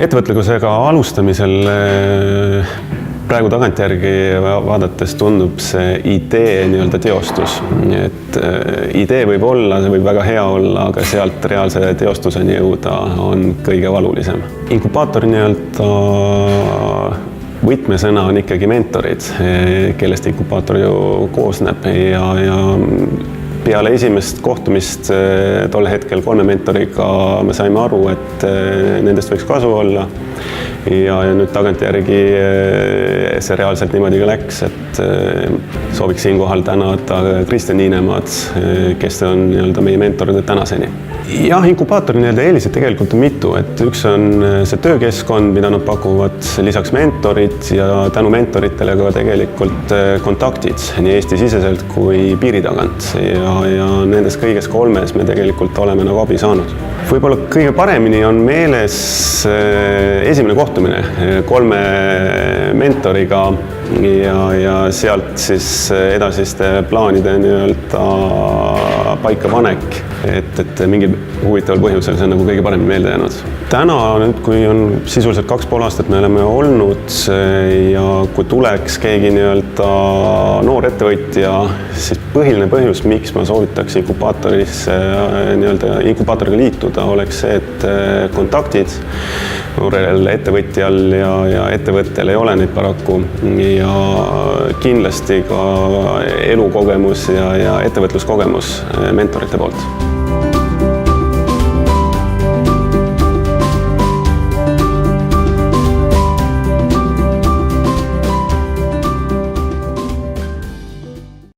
Ettevõtlusega alustamisel praegu tagantjärgi vaadates tundub see idee nii-öelda teostus. Et idee võib olla, see võib väga hea olla, aga sealt reaalse teostuseni jõuda on kõige valulisem. Inkubaatori nii-öelda võtmesõna on ikkagi mentorid, kellest inkubaator ju koosneb ja peale esimest kohtumist tol hetkel 3 mentoriga me saime aru, et nendest võiks kasu olla. Ja nüüd tagantjärgi see reaalselt niimoodi ka läks, et sooviks siinkohal tänada Kristjan Niinemaad, kes on nii-öelda meie mentor tänaseni. Jah, inkubaatori nii-öelda eelised tegelikult on mitu, et üks on see töökeskkond, mida nad pakuvad, lisaks mentorid ja tänu mentoritele ka tegelikult kontaktid nii Eesti-siseselt kui piiri tagant ja nendes kõiges 3 me tegelikult oleme nagu abi saanud. Võib-olla kõige paremini on meeles esimene kohtumine 3 mentoriga ja sealt siis edasiste plaanide nii-öelda paikapanek, et mingil huvitaval põhjusel see on nagu kõige paremini meelde jäänud. Täna nüüd, kui on sisuliselt 2,5 aastat me oleme olnud ja kui tuleks keegi nii-öelda noor ettevõtja, siis põhiline põhjus, miks ma soovitaks inkubaatoriga liituda, oleks see, et kontaktid noorel ettevõtjal ja ettevõttel ei ole neid paraku ja kindlasti ka elukogemus ja ettevõtluskogemus mentorite poolt.